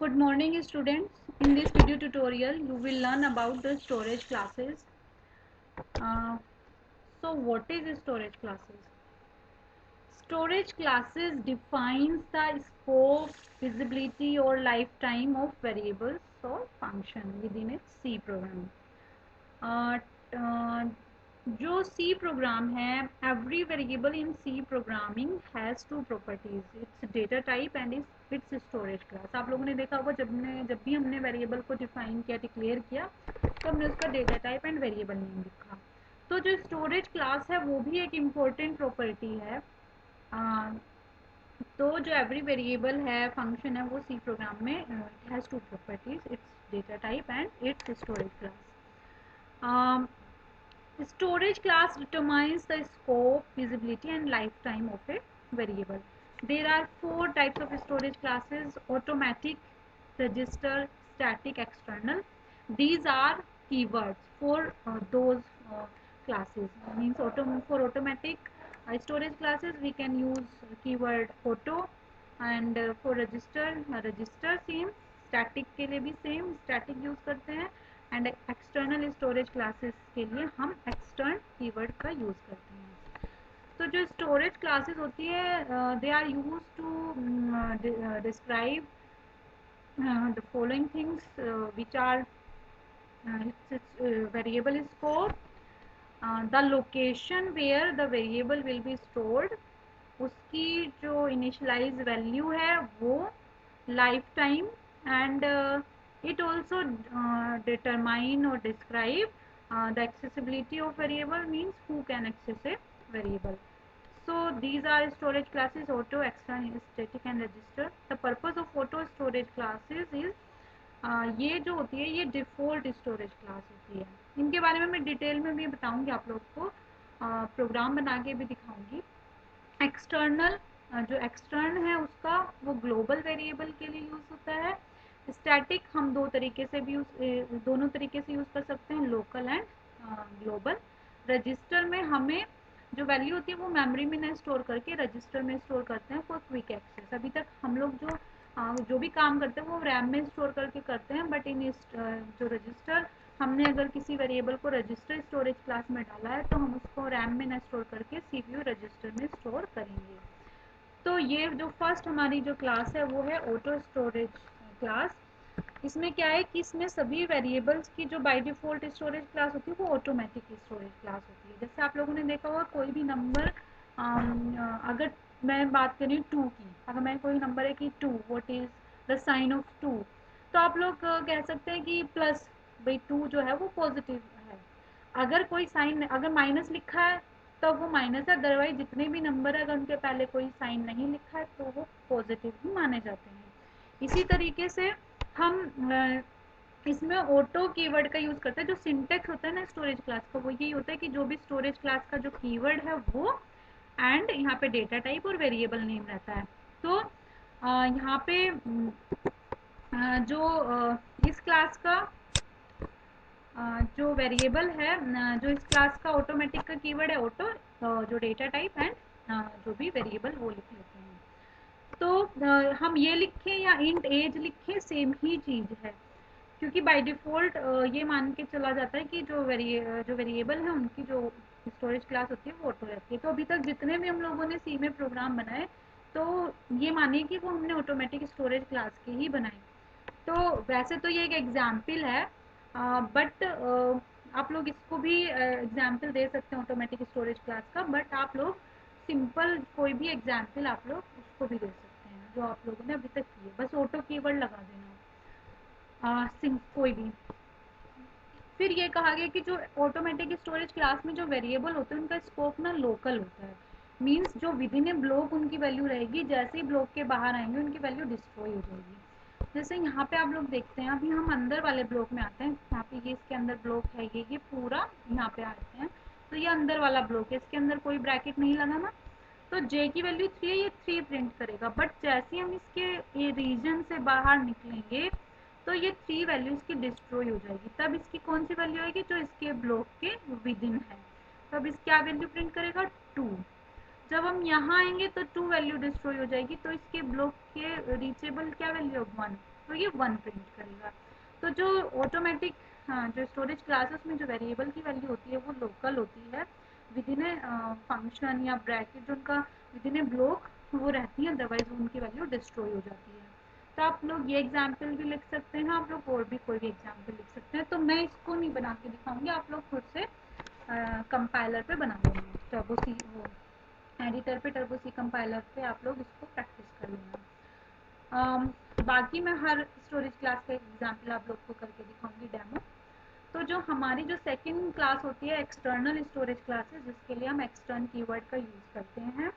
Good morning students. In this video tutorial you will learn about the storage classes. So what is storage classes? Storage classes defines the scope, visibility or lifetime of variables or function within a C program. जो C program है, every variable in C programming has two properties, its data type and its storage class. आप लोगों ने देखा होगा जब भी हमने वेरिएबल को डिफाइन किया, डिक्लेयर किया, तो हमने उसका data type and variable name लिखा. तो जो स्टोरेज क्लास है वो भी एक इम्पोर्टेंट प्रॉपर्टी है. तो जो एवरी वेरिएबल है, फंक्शन है, वो सी प्रोग्राम में it has two properties, its data type and its storage class. Storage class determines the scope, visibility and lifetime of a variable. There are 4 types of storage classes: automatic, register, static, external. These are keywords for those classes. Means for automatic storage classes we can use keyword auto, and for register same, static के लिए भी same static use करते हैं, and external storage classes के लिए हम extern keyword का use करते हैं. तो जो स्टोरेज क्लासेस होती है, they are used to describe the following things which are variable scope, the location where the variable will be stored, उसकी जो इनिशियलाइज वैल्यू है वो, life time, and it also determine or describe the accessibility of variable, means who can access a variable. So these are storage classes: auto, external, static and register. The purpose of auto storage classes is ये जो होती है ये default storage class होती है. इनके बारे में मैं डिटेल में भी बताऊंगी, आप लोग को प्रोग्राम बना के भी दिखाऊंगी. एक्सटर्नल, जो एक्सटर्न है उसका वो ग्लोबल वेरिएबल के लिए यूज़ होता है. स्टैटिक हम दोनों तरीके से यूज़ कर सकते हैं, लोकल एंड ग्लोबल. रजिस्टर में हमें जो वैल्यू होती है वो मेमोरी में ना स्टोर करके रजिस्टर में स्टोर करते हैं फॉर क्विक एक्सेस. अभी तक हम लोग जो भी काम करते हैं वो रैम में स्टोर करके करते हैं, बट इन जो रजिस्टर, हमने अगर किसी वेरिएबल को रजिस्टर स्टोरेज क्लास में डाला है तो हम उसको रैम में ना स्टोर करके सीपीयू रजिस्टर में स्टोर करेंगे. तो ये जो फर्स्ट हमारी जो क्लास है वो है ऑटो स्टोरेज क्लास. इसमें क्या है कि इसमें सभी वेरिएबल्स की जो बाय डिफ़ॉल्ट स्टोरेज क्लास होती है वो ऑटोमेटिक स्टोरेज क्लास होती है. जैसे आप लोगों ने देखा होगा कोई भी नंबर, अगर मैं बात करूँ 2 की, अगर मैं कोई नंबर है कि 2, what is the sign of 2, तो आप लोग कह सकते हैं कि प्लस, भाई 2 जो है वो पॉजिटिव है. अगर कोई साइन, अगर माइनस लिखा है तो वो माइनस है, अदरवाइज जितने भी नंबर है अगर उनके पहले कोई साइन नहीं लिखा है तो वो पॉजिटिव ही माने जाते हैं. इसी तरीके से हम इसमें ऑटो कीवर्ड का यूज़ करते हैं. जो सिंटेक्स होता है ना स्टोरेज क्लास का, वो यही होता है कि जो भी स्टोरेज क्लास का जो कीवर्ड है वो, एंड यहाँ पे डेटा टाइप और वेरिएबल नेम रहता है. तो यहाँ पे जो इस क्लास का जो वेरिएबल है, जो इस क्लास का ऑटोमेटिक का कीवर्ड है ऑटो, जो डेटा टाइप एंड जो भी वेरिएबल वो लिख लेते हैं. तो हम ये लिखें या इंट एज लिखें सेम ही चीज़ है, क्योंकि बाय डिफ़ॉल्ट ये मान के चला जाता है कि जो वेरिएबल है उनकी जो स्टोरेज क्लास होती है वो ऑटो रहती है. तो अभी तक जितने भी हम लोगों ने सी में प्रोग्राम बनाए, तो ये मानिए कि वो हमने ऑटोमेटिक स्टोरेज क्लास के ही बनाए. तो वैसे तो ये एक एग्जाम्पल है, बट आप लोग इसको भी एग्जाम्पल दे सकते हैं ऑटोमेटिक स्टोरेज क्लास का, बट आप लोग सिंपल कोई भी एग्जाम्पल आप लोग उसको भी दे सकते हैं जो आप लोगों ने अभी तक किए. बस ऑटो कीवर्ड लगा देना, कोई भी. फिर ये कहा गया कि जो ऑटोमेटिक स्टोरेज क्लास में जो वेरिएबल होते हैं उनका स्कोप ना लोकल होता है. मीन्स जो विद इन ए ब्लॉक उनकी वैल्यू रहेगी, जैसे ही ब्लॉक के बाहर आएंगे उनकी वैल्यू डिस्ट्रॉय हो जाएगी. जैसे यहाँ पे आप लोग देखते हैं, अभी हम अंदर वाले ब्लॉक में आते हैं. यहाँ पे ये इसके अंदर ब्लॉक है, ये पूरा यहाँ पे आते हैं. तो ये अंदर वाला ब्लॉक है, इसके अंदर कोई ब्रैकेट नहीं लगा ना, तो j की वैल्यू 3 है, ये 3 प्रिंट करेगा. बट जैसे हम इसके रीजन से बाहर निकलेंगे तो ये 3 वैल्यू इसकी डिस्ट्रॉय हो जाएगी. तब इसकी कौन सी वैल्यू आएगी, जो इसके ब्लॉक के विद इन है. तब इस क्या वैल्यू प्रिंट करेगा, 2. जब हम यहाँ आएंगे तो 2 वैल्यू डिस्ट्रॉय हो जाएगी, तो इसके ब्लॉक के रीचेबल क्या वैल्यू है, 1. तो ये 1 प्रिंट करेगा। तो जो ऑटोमेटिक जो स्टोरेज क्लास है उसमें जो वेरिएबल की वैल्यू होती है वो लोकल होती है, विद इन ए फंक्शन या ब्रैकेट जो उनका विद इन ए ब्लॉक वो रहती है, अदरवाइज उनकी वैल्यू डिस्ट्रॉय हो जाती है। तो आप लोग ये एग्जाम्पल भी लिख सकते हैं, आप लोग और भी कोई भी एग्जाम्पल लिख सकते हैं। तो मैं इसको नहीं बना के दिखाऊंगी, आप लोग खुद से कंपाइलर पे बना लेंगे, टर्बो सी वो एडिटर पे टर्बो सी कंपाइलर पे आप लोग इसको प्रैक्टिस कर लेना। बाकी मैं हर स्टोरेज क्लास का एग्जाम्पल आप लोग को करके दिखाऊंगी डेमो। तो जो हमारी जो सेकंड क्लास होती है एक्सटर्नल स्टोरेज क्लास है, जिसके लिए हम एक्सटर्न कीवर्ड का यूज़ करते हैं।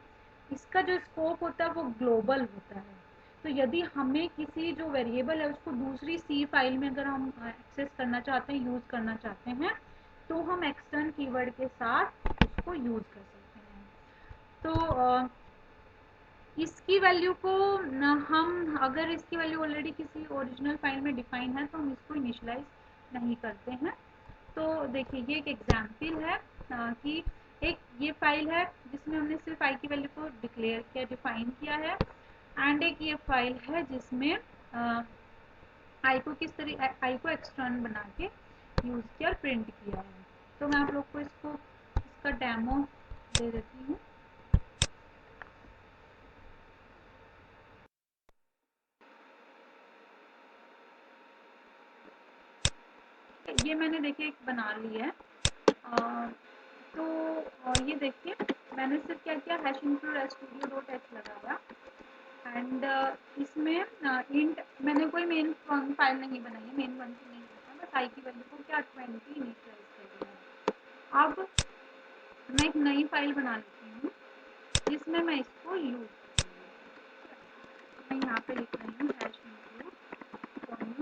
इसका जो स्कोप होता है वो ग्लोबल होता है। तो यदि हमें किसी जो वेरिएबल है उसको दूसरी सी फाइल में अगर हम एक्सेस करना चाहते हैं, यूज़ करना चाहते हैं, तो हम एक्सटर्न कीवर्ड के साथ उसको यूज़ कर सकते हैं। तो इसकी वैल्यू को हम अगर इसकी वैल्यू ऑलरेडी किसी ओरिजिनल फाइल में डिफाइन है तो हम इसको इनिशियलाइज नहीं करते हैं। तो देखिए ये एक एग्जाम्पल है कि एक ये फाइल है जिसमें हमने सिर्फ आई की वैल्यू को डिक्लेयर किया, डिफाइन किया है, एंड एक ये फाइल है जिसमें आई को किस तरीके आई को एक्सटर्न बना के यूज़ किया और प्रिंट किया है। तो मैं आप लोग को इसका डेमो दे देती हूँ। ये मैंने देखिए एक बना ली है। तो ये देखिए मैंने सिर्फ क्या किया, hash include studio dot H लगाया, एंड इसमें इंट मैंने कोई मेन फाइल नहीं बनाई है, मेन फंक्शन नहीं बनाया, बस आई की वैल्यू को क्या 20 इनिशियलाइज कर दिया। अब मैं एक नई फाइल बना लेती हूँ जिसमें मैं इसको यूज़ मैं यहाँ पे लिख रही हूँ हैश इंक्लूड डॉट एच।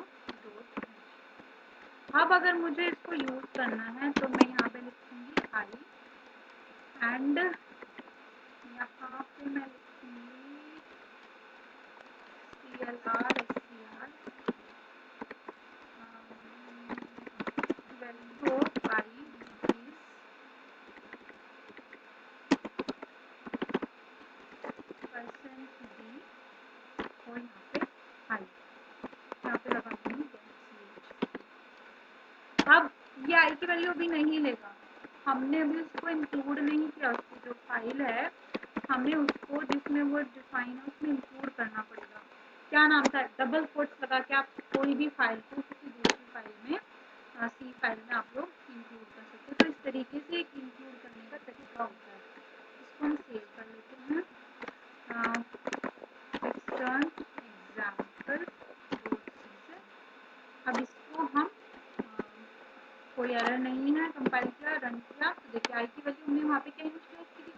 अब अगर मुझे इसको यूज़ करना है तो मैं यहाँ पे लिखूँगी आई, एंड यहाँ पे मैं लिखूँगी CLR STR value of I is percent D, और यहाँ पे आई, यहाँ पे लगा दूँगी CH। अब ये आई की वैल्यू अभी नहीं लेगा, हमने अभी उसको इंक्लूड नहीं किया, उसकी जो फाइल है हमें उसको जिसमें वो डिफाइन है उसमें इंक्लूड करना पड़ेगा। क्या नाम था, डबल कोट्स लगा के आप कोई भी फाइल को किसी दूसरी फाइल में सी फाइल में आप लोग इंक्लूड कर सकते हैं। तो इस तरीके से एक इंक्लूड करने का तरीका होता है। इसको हम सेव कर लेते हैं, एक्सटर्न एग्जाम्पल डॉट सी से। अब इसको हम कोई एरर नहीं है, कंपाइल किया, रन किया, तो देखिए आई की वैल्यू हमने वहाँ पे क्या इनिशियलाइज की थी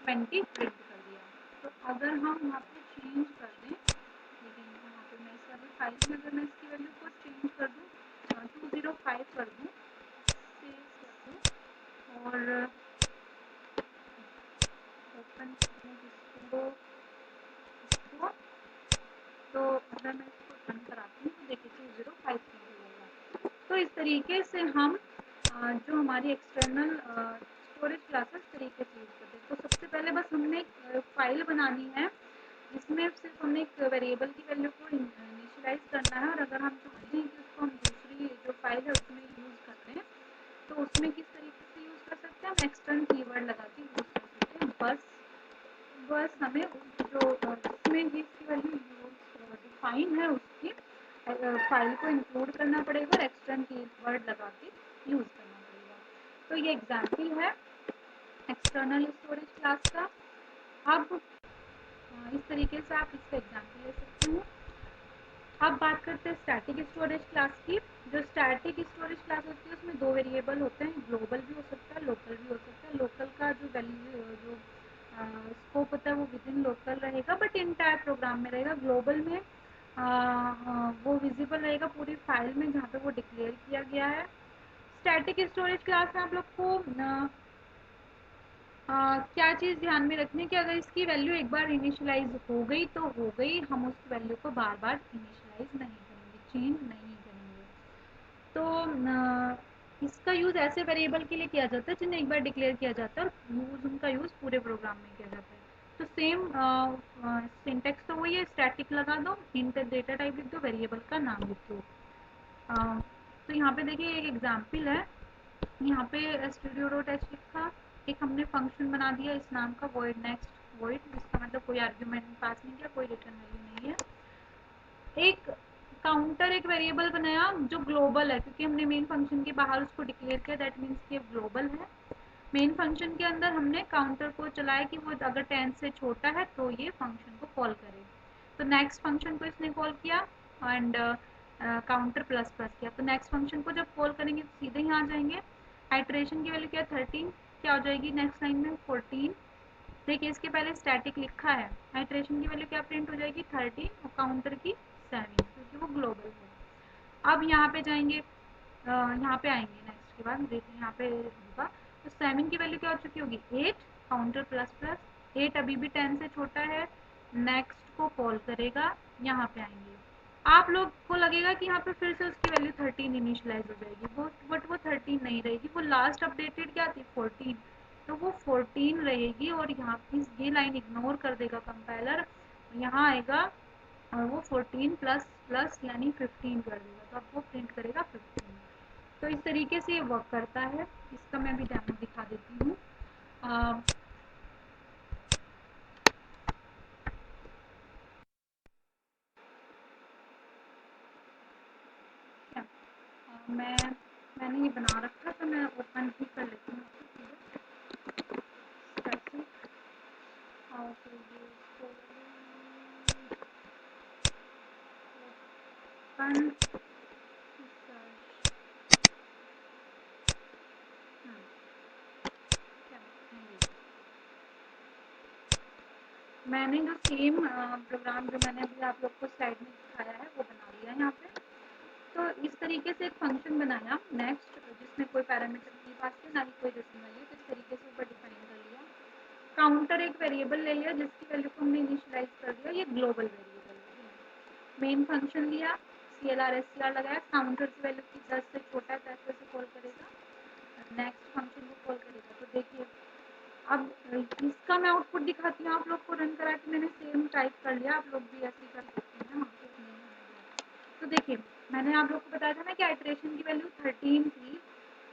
20 प्रिंट कर दिया। तो अगर हम वहाँ पे चेंज कर दें, लेकिन यहाँ पे मैं इस वाली फाइल में अगर मैं इसकी वैल्यू को चेंज कर दूँ 205 कर दूँ, सेव कर दूँ और ओपन इसको, तो अगर मैं इसको रन कराती हूँ तो देखिए 205 मिलेगा। तो इस तरीके से हम जो हमारी एक्सटर्नल स्टोरेज क्लासेस तरीके से यूज़ करते हैं। तो सबसे पहले बस हमने एक फाइल बनानी है जिसमें सिर्फ हमने एक वेरिएबल की वैल्यू को इनिशियलाइज करना है, और अगर हम चाहते हैं कि उसको हम दूसरी जो फाइल है उसमें यूज़ कर रहे हैं तो उसमें किस तरीके से यूज़ कर सकते हैं, हम एक्सटर्न कीवर्ड लगा के यूज़ कर सकते हैं। बस हमें जो जिसमें जिसकी वैल्यू डिफाइन है उसकी फाइल को इंक्लूड करना पड़ेगा और एक्सटर्न कीवर्ड लगा के यूज़ करना पड़ेगा। तो ये एग्जाम्पल है एक्सटर्नल स्टोरेज क्लास का। अब इस तरीके से आप इसका एग्जाम्पल ले सकते हैं। अब बात करते हैं स्टैटिक स्टोरेज क्लास की। जो स्टैटिक स्टोरेज क्लास होती है उसमें दो वेरिएबल होते हैं, ग्लोबल भी हो सकता है, लोकल भी हो सकता है। लोकल का जो वैल्यू जो स्कोप होता है वो विद इन लोकल रहेगा, बट इंटायर प्रोग्राम में रहेगा। ग्लोबल में वो विजिबल रहेगा पूरी फाइल में जहाँ पे वो डिक्लेयर किया गया है। स्टैटिक स्टोरेज क्लास में आप लोग को क्या चीज़ ध्यान में रखनी है कि अगर इसकी वैल्यू एक बार इनिशियलाइज हो गई तो हो गई, हम उस वैल्यू को बार बार इनिशियलाइज नहीं करेंगे, चेंज नहीं करेंगे। तो इसका यूज़ ऐसे वेरिएबल के लिए किया जाता है जिन्हें एक बार डिक्लेयर किया जाता है और यूज़ उनका यूज़ पूरे प्रोग्राम में किया जाता है। तो सेम सिंटेक्स तो वही है, स्टैटिक लगा दो, हिंट डेटा टाइप लिख दो, वेरिएबल का नाम लिख दो। तो यहाँ पे देखिए एक एग्जाम्पल है, यहाँ पे स्टूडियो डॉट एच लिखा, एक हमने फंक्शन बना दिया इस नाम का वॉइड नेक्स्ट वॉइड, जिसका मतलब कोई आर्ग्यूमेंट पास नहीं किया, कोई रिटर्न वैल्यू नहीं है। एक काउंटर एक वेरिएबल बनाया जो ग्लोबल है, क्योंकि हमने मेन फंक्शन के बाहर उसको डिक्लेयर किया, दैट मीन्स कि ग्लोबल है। मेन फंक्शन के अंदर हमने काउंटर को चलाया कि वो अगर 10 से छोटा है तो ये फंक्शन को कॉल करे। तो नेक्स्ट फंक्शन को इसने कॉल किया एंड काउंटर प्लस प्लस किया। तो नेक्स्ट फंक्शन को जब कॉल करेंगे तो सीधे यहाँ आ जाएंगे। आइट्रेशन की वैल्यू क्या है 13, क्या हो जाएगी नेक्स्ट लाइन में 14। देखिए इसके पहले स्टैटिक लिखा है, आइट्रेशन की वैल्यू क्या प्रिंट हो जाएगी 13 और काउंटर की 7, क्योंकि वो ग्लोबल है। अब यहाँ पे जाएंगे, यहाँ पे आएंगे नेक्स्ट के बाद, देखिए यहाँ पे होगा। तो 7 की वैल्यू क्या हो चुकी होगी 8, काउंटर प्लस प्लस 8 अभी भी 10 से छोटा है, नेक्स्ट को कॉल करेगा, यहाँ पे आएंगे। आप लोग को लगेगा कि यहाँ पे फिर से उसकी वैल्यू 13 इनिशियलाइज हो जाएगी, वो बट वो 13 नहीं रहेगी, वो लास्ट अपडेटेड क्या थी 14, तो वो 14 रहेगी। और यहाँ ये लाइन इग्नोर कर देगा कंपाइलर, यहाँ आएगा और वो 14 प्लस प्लस यानी 15 कर देगा, तो अब वो प्रिंट करेगा 15। तो इस तरीके से ये वर्क करता है। इसका मैं भी डेमो दिखा देती हूँ। मैंने ये बना रखा, तो मैं ओपन भी कर लेती हूँ। मैंने जो सेम प्रोग्राम जो मैंने अभी आप लोग को स्लाइड में दिखाया है वो बना लिया है यहाँ पे। तो इस तरीके से एक फंक्शन बनाया नेक्स्ट, जिसमें कोई पैरामीटर नहीं पास किया, ना ही कोई डेसिमल वैल्यू, तो इस तरीके से ऊपर डिफाइन कर लिया। काउंटर एक वेरिएबल ले लिया जिसकी वैल्यू को हमने इनिशियलाइज कर दिया, ये ग्लोबल वेरिएबल है। मेन फंक्शन लिया, CLR SCR लगाया, काउंटर की वैल्यू की 10 से छोटा है 10 से कॉल करेगा, नेक्स्ट फंक्शन को कॉल करेगा। तो देखिए अब इसका मैं आउटपुट दिखाती हूँ आप लोग को, रन करा के मैंने सेम टाइप कर लिया, आप लोग भी ऐसे ही कर सकते हैं ना। तो देखिए मैंने आप लोग को बताया था ना कि आइट्रेशन की वैल्यू 13 थी,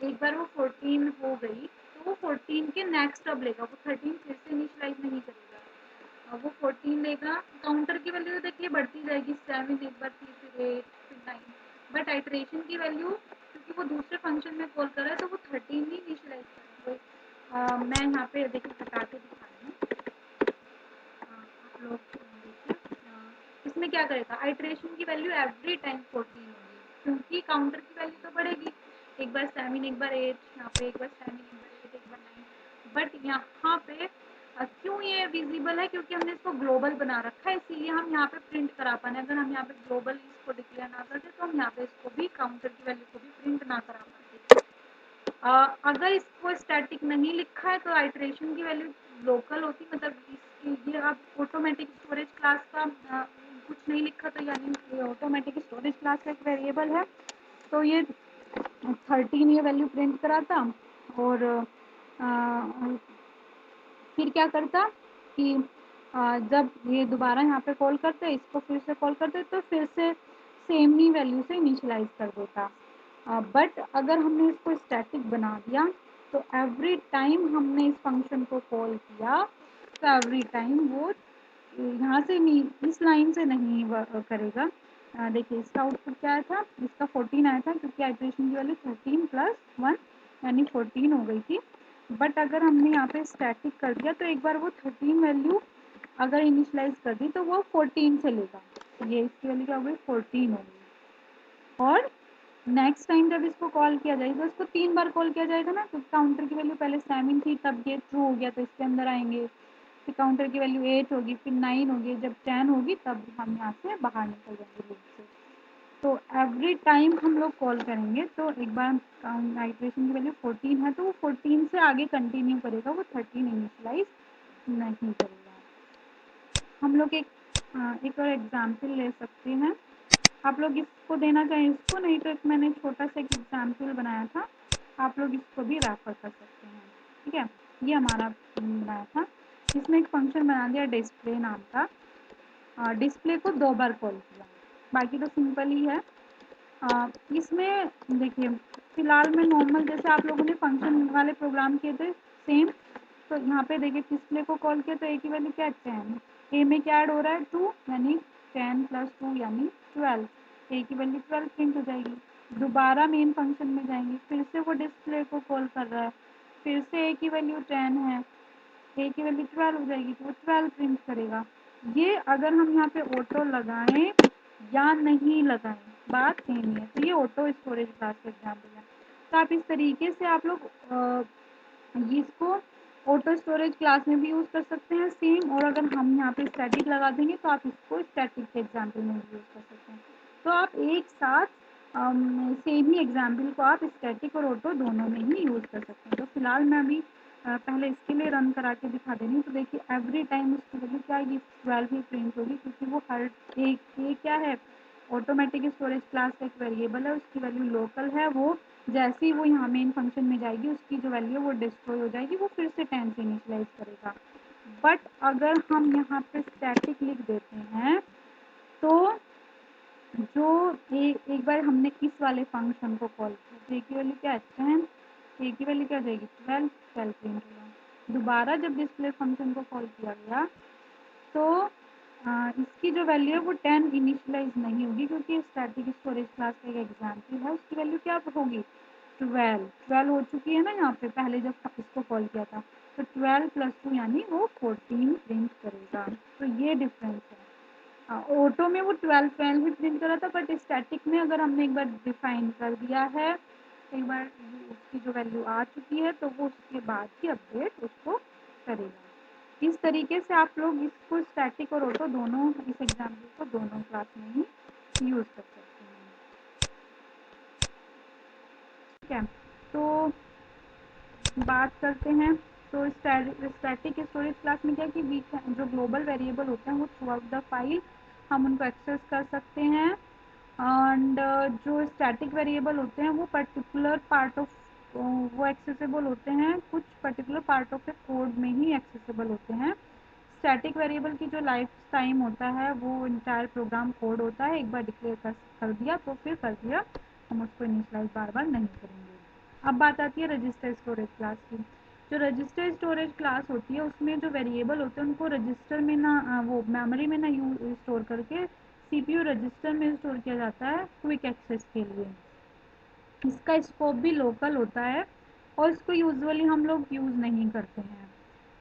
एक बार वो 14 हो गई तो वो 14 के नेक्स्ट अब लेगा, वो 13 फिर से इनिशियलाइज नहीं करेगा, अब वो 14 लेगा। काउंटर की वैल्यू देखिए बढ़ती जाएगी, 7 एक बार थी, फिर 8 फिर 9, बट आइट्रेशन की वैल्यू क्योंकि वो दूसरे फंक्शन में कॉल कर रहा है तो वो 13 ही इनिशियलाइज करेगा। मैं यहाँ पे देखिए हटा के दिखा रही हूँ, आप लोग देखिए इसमें क्या करेगा, आइट्रेशन की वैल्यू एवरी टाइम 14 होगी, क्योंकि काउंटर की वैल्यू तो बढ़ेगी, एक बार 7 एक बार 8, यहाँ पे एक बार 7 एक बार 8 एक बार 9, बट यहाँ पे क्यों ये विजिबल है, क्योंकि हमने इसको ग्लोबल बना रखा है, इसीलिए हम यहाँ पे प्रिंट करा पाए। अगर हम यहाँ पे ग्लोबल इसको डिक्लेयर ना करते तो हम यहाँ पे इसको भी काउंटर की वैल्यू को भी प्रिंट ना करा पाते। अगर इसको स्टैटिक नहीं लिखा है तो आइट्रेशन की वैल्यू लोकल होती, मतलब इसकी ये अब ऑटोमेटिक स्टोरेज क्लास का कुछ नहीं लिखा, तो यानी ये ऑटोमेटिक स्टोरेज क्लास का एक वेरिएबल है, तो ये 13 ये वैल्यू प्रिंट कराता। और फिर क्या करता कि जब ये दोबारा यहाँ पे कॉल करते, इसको फिर से कॉल करते, तो फिर से सेम ही वैल्यू से इनिशियलाइज कर देता। बट अगर हमने इसको स्टैटिक बना दिया तो एवरी टाइम हमने इस फंक्शन को कॉल किया तो एवरी टाइम वो यहाँ से नहीं, इस लाइन से नहीं करेगा। देखिए इसका आउटपुट क्या आया था, इसका 14 आया था, क्योंकि आइट्रेशन की वैल्यू 13 प्लस 1 यानी 14 हो गई थी। बट अगर हमने यहाँ पे स्टैटिक कर दिया तो एक बार वो 13 वैल्यू अगर इनिशियलाइज कर दी तो वो 14 से लेगा, ये इसकी वैल्यू क्या हो गई 14 हो गई। और नेक्स्ट टाइम जब इसको कॉल किया जाएगा तो इसको 3 बार कॉल किया जाएगा ना, क्योंकि काउंटर की वैल्यू पहले 7 थी, तब ये ट्रू हो गया तो इसके अंदर आएंगे, फिर काउंटर की वैल्यू 8 होगी, फिर 9 होगी, जब 10 होगी तब हम यहाँ से बाहर निकल जाएंगे लूप से। तो एवरी टाइम हम लोग कॉल करेंगे तो एक बार आइट्रेशन की वैल्यू 14 है तो वो 14 से आगे कंटिन्यू करेगा, वो 13 इनिशियलाइज नहीं करेगा। हम लोग एक और एग्जाम्पल ले सकते हैं, आप लोग इसको देना चाहें इसको, नहीं तो मैंने छोटा सा एक एग्जाम्पल बनाया था, आप लोग इसको भी रेफर कर सकते हैं। ठीक है, ये हमारा बनाया था। इसमें एक फंक्शन बना दिया डिस्प्ले नाम का, डिस्प्ले को 2 बार कॉल किया, बाकी तो सिंपल ही है। इसमें देखिए फिलहाल में नॉर्मल जैसे आप लोगों ने फंक्शन वाले प्रोग्राम किए थे सेम, तो यहाँ पे देखिए डिस्प्ले को कॉल किया तो ए की वैल्यू क्या है 10, ए में क्या ऐड हो रहा है 2 यानी 10 + 2 यानी 12, ए की वैल्यू 12 प्रिंट हो जाएगी। दोबारा मेन फंक्शन में जाएंगे, फिर से वो डिस्प्ले को कॉल कर रहा है, फिर से ए की वैल्यू 10 है, ए की वैल्यू 12 हो जाएगी तो वो 12 प्रिंट करेगा। ये अगर हम यहाँ पे ऑटो लगाएं या नहीं लगाएं बात सेम ही है, तो ये ऑटो स्टोरेज क्लास का एग्जाम्पल है। तो आप इस तरीके से आप लोग इसको ऑटो स्टोरेज क्लास में भी यूज़ कर सकते हैं सेम, और अगर हम यहाँ पे स्टैटिक लगा देंगे तो आप इसको स्टैटिक के एग्जाम्पल में भी यूज़ कर सकते हैं। तो आप एक साथ सेम ही एग्जाम्पल को आप स्टैटिक और ऑटो दोनों में ही यूज़ कर सकते हैं। तो फिलहाल मैं अभी पहले इसके लिए रन करा के दिखा दे रही हूँ। तो देखिए एवरी टाइम उसकी वैल्यू क्या है, 12 ही प्रिंट होगी, क्योंकि वो हर एक ये क्या है ऑटोमेटिक स्टोरेज क्लास का एक वेरिएबल है, उसकी वैल्यू लोकल है, वो जैसे ही वो यहाँ मेन फंक्शन में जाएगी उसकी जो वैल्यू है वो डिस्ट्रॉय हो जाएगी, वो फिर से 10 से इनिशियलाइज करेगा। बट अगर हम यहाँ पे स्टैटिक लिख देते हैं तो जो एक बार हमने इस वाले फंक्शन को कॉल किया, ए की वैल्यू क्या है 10, ए की वैल्यू क्या जाएगी 12, 12 प्रिंट होगा। दोबारा जब डिस्प्ले फंक्शन को कॉल किया गया तो इसकी जो वैल्यू है वो 10 इनिशियलाइज नहीं होगी, क्योंकि स्टैटिक स्टोरेज क्लास का एक एग्जाम्पल है, उसकी वैल्यू क्या होगी 12, 12 हो चुकी है ना यहाँ पे पहले जब इसको कॉल किया था, तो 12 + 2 यानी वो 14 प्रिंट करेगा। तो ये डिफरेंस है। ऑटो में वो 12 12 ही प्रिंट कर रहा था, बट स्टैटिक में अगर हमने एक बार डिफाइन कर दिया है, एक बार उसकी जो वैल्यू आ चुकी है तो वो उसके बाद ही अपडेट उसको करेगा। इस तरीके से आप लोग इसको स्टैटिक और ऑटो दोनों, इस एग्जाम्पल को दोनों क्लास में ही यूज़ कर सकते हैं। ठीक है, तो बात करते हैं। तो स्टैटिक स्टोरेज क्लास में क्या कि वी जो ग्लोबल वेरिएबल होते हैं वो थ्रू आउट द फाइल हम उनको एक्सेस कर सकते हैं, एंड जो स्टैटिक वेरिएबल होते हैं वो पर्टिकुलर पार्ट ऑफ वो एक्सेसिबल होते हैं, कुछ particular part of the code में ही एक्सेसिबल होते हैं। स्टैटिक वेरिएबल की जो लाइफ टाइम होता है वो इंटायर प्रोग्राम कोड होता है, एक बार डिक्लेयर कर दिया तो फिर कर दिया, हम उसको इनिशियलाइज बार बार नहीं करेंगे। अब बात आती है रजिस्टर स्टोरेज क्लास की। जो रजिस्टर स्टोरेज क्लास होती है उसमें जो वेरिएबल होते हैं उनको रजिस्टर में ना वो मेमोरी में ना स्टोर करके सीपीयू रजिस्टर में स्टोर किया जाता है क्विक एक्सेस के लिए। इसका स्कोप भी लोकल होता है और इसको यूजुअली हम लोग यूज़ नहीं करते हैं।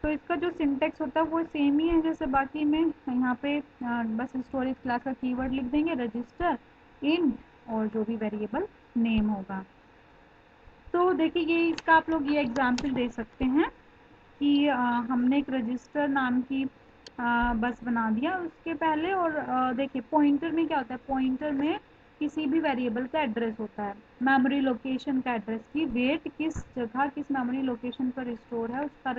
तो इसका जो सिंटेक्स होता है वो सेम ही है जैसे बाकी में, यहाँ पे बस स्टोरेज क्लास का कीवर्ड लिख देंगे रजिस्टर इंट और जो भी वेरिएबल नेम होगा। तो देखिए ये इसका आप लोग ये एग्जाम्पल दे सकते हैं कि हमने एक रजिस्टर नाम की बस बना दिया उसके पहले, और देखिए पॉइंटर में क्या होता है, पॉइंटर में किसी भी वेरिएबल का एड्रेस होता है, मेमोरी लोकेशन का एड्रेस की वेट किस जगह किस मेमोरी लोकेशन पर स्टोर है उसका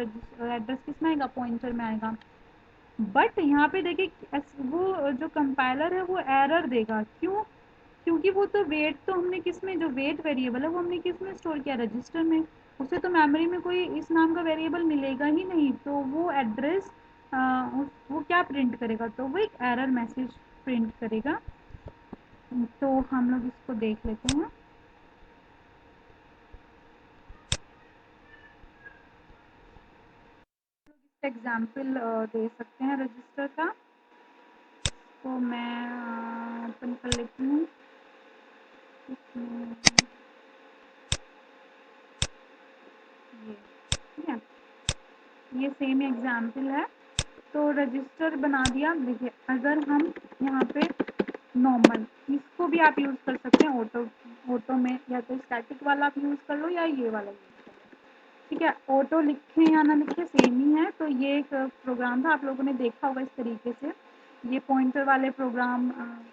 एड्रेस किस में आएगा, पॉइंटर में आएगा। बट यहाँ पे देखिए वो जो कंपाइलर है वो एरर देगा, क्यों, क्योंकि वो तो वेट तो हमने किस में, जो वेट वेरिएबल है वो हमने किस में स्टोर किया रजिस्टर में, उसे तो मेमोरी में कोई इस नाम का वेरिएबल मिलेगा ही नहीं, तो वो एड्रेस वो क्या प्रिंट करेगा, तो वो एक एरर मैसेज प्रिंट करेगा। तो हम लोग इसको देख लेते हैं। एग्जाम्पल दे सकते हैं रजिस्टर का, तो मैं ओपन कर लेती हूँ इसमें ये, ठीक है, ये सेम एग्जाम्पल है। तो रजिस्टर बना दिया। देखिए अगर हम यहाँ पे नॉर्मल इसको भी आप यूज़ कर सकते हैं ऑटो, ऑटो में या तो स्टैटिक वाला आप यूज़ कर लो या ये वाला यूज़ कर लो, ठीक है, ऑटो लिखें या ना लिखें सेम ही है। तो ये एक प्रोग्राम था आप लोगों ने देखा होगा इस तरीके से, ये पॉइंटर वाले प्रोग्राम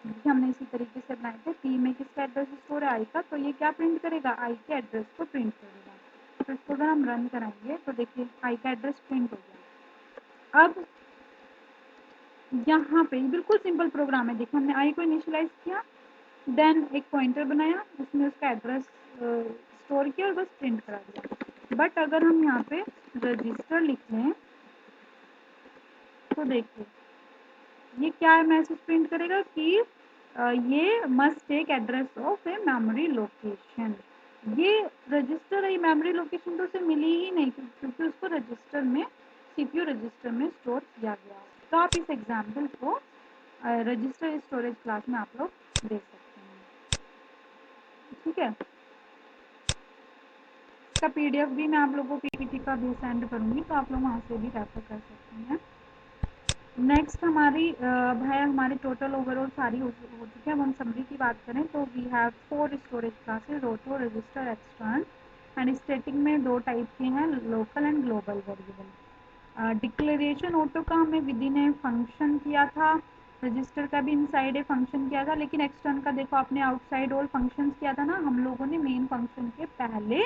भी हमने इसी तरीके से बनाए थे। टी में किसका एड्रेस स्टोर है आई का, तो ये क्या प्रिंट करेगा आई के एड्रेस को प्रिंट करेगा। तो इसको अगर हम रन कराएंगे तो देखिए आई का एड्रेस प्रिंट हो गया। अब यहाँ पे बिल्कुल सिंपल प्रोग्राम है, देखिए हमने आई को इनिशियलाइज किया, देन एक पॉइंटर बनाया उसमें उसका एड्रेस स्टोर किया और बस प्रिंट करा दिया। बट अगर हम यहाँ पे रजिस्टर लिख लें तो देखिए ये क्या है, मैसेज प्रिंट करेगा कि ये must take address of a memory location. ये रजिस्टर है, मेमोरी लोकेशन तो उसे मिली ही नहीं क्योंकि उसको रजिस्टर में, सीपीयू रजिस्टर में स्टोर किया गया है। तो आप इस एग्जाम्पल को रजिस्टर स्टोरेज क्लास में आप लोग देख सकते हैं। ठीक है, इसका पीडीएफ भी मैं आप लोगों को पीपीटी का भी सेंड करूंगी, तो आप लोग वहाँ से भी रेफर कर सकते हैं। नेक्स्ट हमारी भाई हमारी टोटल ओवरऑल सारी हो चुकी है। अब हम समरी की बात करें तो we have 4 storage classes, auto, register, extern and static में 2 टाइप के हैं, local and global variable. Declaration auto का हमें विधि ने फंक्शन किया था, रजिस्टर का भी इनसाइड ए फंक्शन किया था, लेकिन एक्सटर्न का देखो आपने आउटसाइड ऑल फंक्शन किया था ना हम लोगों ने मेन फंक्शन के पहले,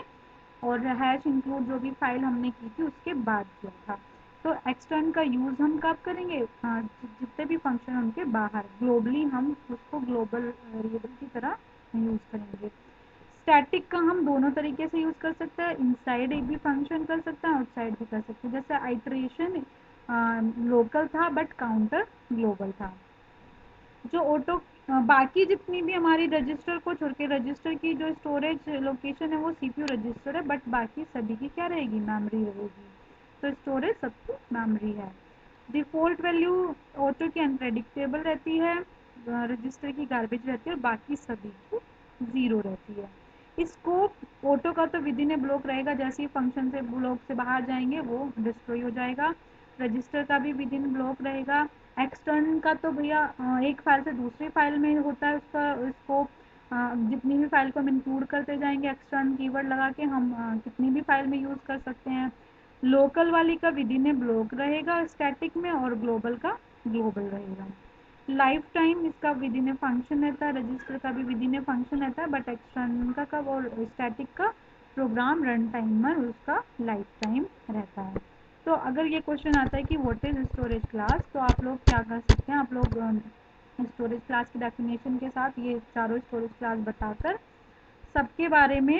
और हैश इंक्लूड जो भी फाइल हमने की थी उसके बाद किया था। तो एक्सटर्न का यूज़ हम कब करेंगे, जितने भी फंक्शन उनके बाहर, ग्लोबली हम उसको ग्लोबल वेरिएबल की तरह यूज़ करेंगे। स्टैटिक का हम दोनों तरीके से यूज़ कर सकते हैं, इनसाइड एक भी फंक्शन कर सकते हैं, आउटसाइड भी कर सकते हैं। जैसे आइट्रेशन लोकल था बट काउंटर ग्लोबल था। जो ऑटो बाकी जितनी भी हमारी रजिस्टर को छोड़ के, रजिस्टर की जो स्टोरेज लोकेशन है वो सीपीयू रजिस्टर है, बट बाकी सभी की क्या रहेगी, मेमोरी रहेगी। तो स्टोरेज सबकी मेमोरी है। डिफ़ॉल्ट वैल्यू ऑटो की अनप्रेडिक्टेबल रहती है, रजिस्टर की गार्बेज रहती है, और बाकी सभी की ज़ीरो रहती है। स्कोप ऑटो का तो विद इन ए ब्लॉक रहेगा, जैसे ही फंक्शन से ब्लॉक से बाहर जाएंगे वो डिस्ट्रॉय हो जाएगा। रजिस्टर का भी विद इन ब्लॉक रहेगा। एक्सटर्न का तो भैया एक फाइल से दूसरी फाइल में होता है उसका स्कोप, जितनी भी फाइल को हम इंक्लूड करते जाएंगे एक्सटर्न कीवर्ड लगा के हम कितनी भी फाइल में यूज़ कर सकते हैं। लोकल वाली का विद इन ए ब्लॉक रहेगा स्टैटिक में, और ग्लोबल का ग्लोबल रहेगा। लाइफ टाइम इसका विद इन ए फंक्शन रहता है, रजिस्टर का भी विद इन ए फंक्शन रहता है, बट एक्सटर्न का कब और स्टैटिक का प्रोग्राम रन टाइमर उसका लाइफ टाइम रहता है। तो अगर ये क्वेश्चन आता है कि व्हाट इज स्टोरेज क्लास, तो आप लोग क्या कर सकते हैं, आप लोग स्टोरेज क्लास की डेफिनेशन के साथ ये चारों स्टोरेज क्लास बताकर सबके बारे में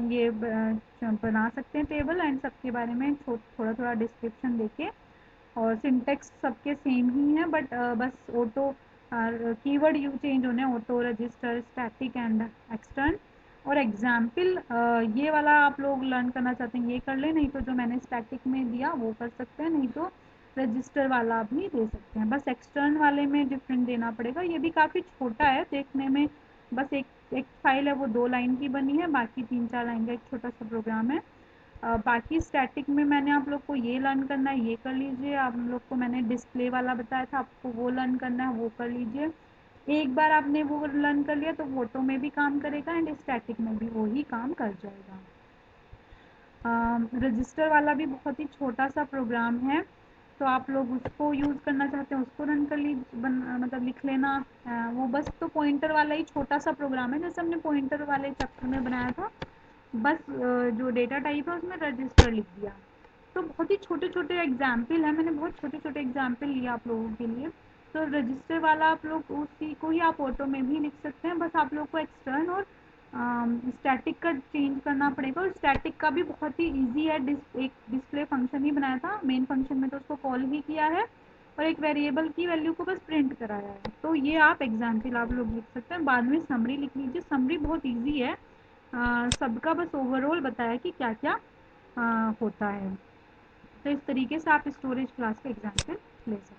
ये बना सकते हैं टेबल, एंड सबके बारे में थोड़ा थोड़ा डिस्क्रिप्शन देके, और सिंटेक्स सबके सेम ही है, बट बस ऑटो कीवर्ड यू चेंज होने, auto, register, static and extern. और एग्जाम्पल ये वाला आप लोग लर्न करना चाहते हैं ये कर लें, नहीं तो जो मैंने स्टैटिक में दिया वो कर सकते हैं, नहीं तो रजिस्टर वाला भी दे सकते हैं। बस एक्सटर्न वाले में डिफरेंट देना पड़ेगा, ये भी काफ़ी छोटा है देखने में, बस एक फाइल है वो 2 लाइन की बनी है, बाकी 3-4 लाइन का एक छोटा सा प्रोग्राम है। बाकी स्टैटिक में मैंने आप लोग को ये लर्न करना है ये कर लीजिए, आप लोग को मैंने डिस्प्ले वाला बताया था आपको वो लर्न करना है वो कर लीजिए। एक बार आपने वो लर्न कर लिया तो फोटो में भी काम करेगा एंड स्टैटिक में भी वो ही काम कर जाएगा। रजिस्टर वाला भी बहुत ही छोटा सा प्रोग्राम है, तो आप लोग उसको यूज़ करना चाहते हैं उसको रन कर लीजिए, मतलब लिख लेना। वो बस तो पॉइंटर वाला ही छोटा सा प्रोग्राम है, जैसे हमने पॉइंटर वाले चैप्टर में बनाया था, बस जो डेटा टाइप है उसमें रजिस्टर लिख दिया। तो बहुत ही छोटे छोटे एग्जाम्पल है, मैंने बहुत छोटे छोटे एग्जाम्पल लिए आप लोगों के लिए। तो रजिस्टर वाला आप लोग उसी को ही आप ऑटो में भी लिख सकते हैं, बस आप लोग को एक्सटर्न और स्टैटिक का चेंज करना पड़ेगा। और स्टैटिक का भी बहुत ही इजी है, एक डिस्प्ले फंक्शन ही बनाया था, मेन फंक्शन में तो उसको कॉल ही किया है, और एक वेरिएबल की वैल्यू को बस प्रिंट कराया है। तो ये आप एग्जाम्पल आप लोग लिख सकते हैं, बाद में समरी लिख लीजिए, समरी बहुत ईजी है, सबका बस ओवरऑल बताया कि क्या क्या होता है। तो इस तरीके से आप स्टोरेज क्लास का एग्जाम्पल ले सकते हैं।